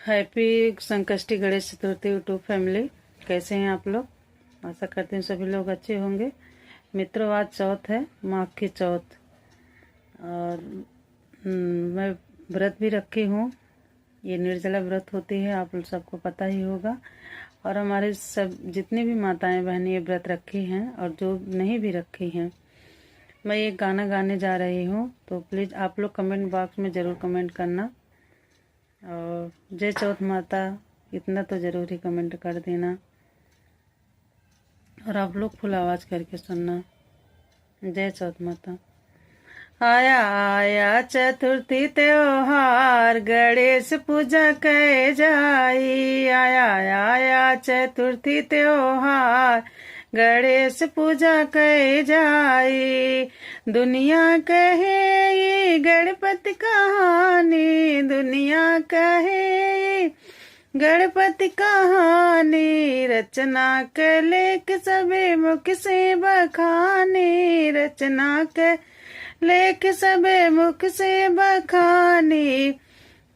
Happy Sankashti Ganesh Chaturthi YouTube family. कैसे हैं आप लोग? आशा करते हैं सभी लोग अच्छे होंगे। मित्रों, आज चौथ है, माघ की चौथ। और मैं व्रत भी रखी हूँ। ये निर्जला व्रत होती है, आप लोग सबको पता ही होगा। और हमारे सब जितनी भी माताएं बहनें ये व्रत रखी हैं और जो नहीं भी रखी हैं, मैं एक गाना गाने जा रही हूँ। तो प्लीज़ आप लोग कमेंट बॉक्स में ज़रूर कमेंट करना और जय चौथ माता इतना तो ज़रूर ही कमेंट कर देना। और आप लोग फुल आवाज़ करके सुनना। जय चौथ माता। आया आया चतुर्थी त्योहार, गणेश पूजा कै जाई। आया आया चतुर्थी त्योहार, गणेश पूजा कै जाई। दुनिया कहे ये गणपति कहानी, दुनिया कहे गणपति कहानी। रचना के लेख सबे मुख से बखानी, रचना के लेख सबे मुख से बखानी।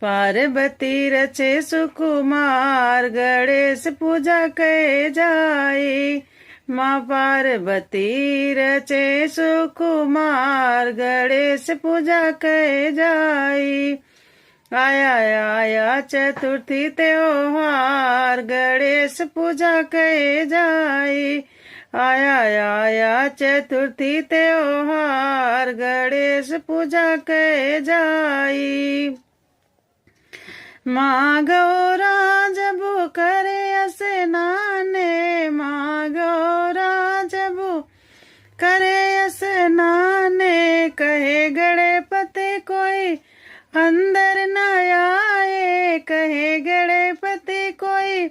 पार्वती रचे सुकुमार, गणेश पूजा कै जाई। माँ पार्वती रचे सुकुमार, गणेश पूजा कै जाई। आया आया चतुर्थी त्योहार, गणेश पूजा कै जाई। आया आया चतुर्थी त्योहार, गणेश पूजा कै जाई। माँ गौरा जबू करे स्नाने, माँ गौरा जबू करे स्नाने। कहे गणपति कोई अंदर न आए, कहे गणपति कोई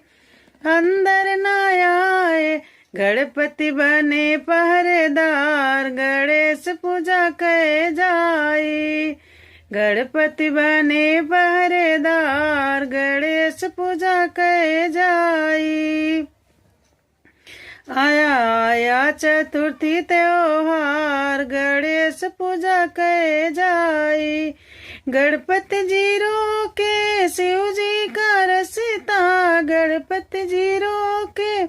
अंदर न आए। गणपति बने पहरेदार, गणेश पूजा कै जाई। गणपति बने पहरेदार, गणेश पूजा कै जाई। आया आया चतुर्थी त्योहार, गणेश पूजा कै जाई। गणपति जी रोके शिव जी का रसिता, गणपति जी रोके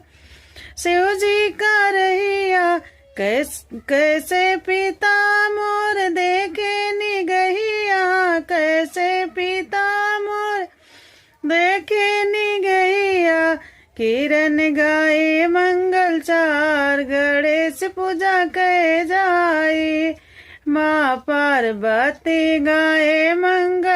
शिव जी का रहिया। कैसे पिता मोर देखे निगहिया, कैसे पिता मोर देखे निगहिया। किरण गाए मंगल चार, गणेश पूजा कै जाई। माँ पार्वती गाए मंगल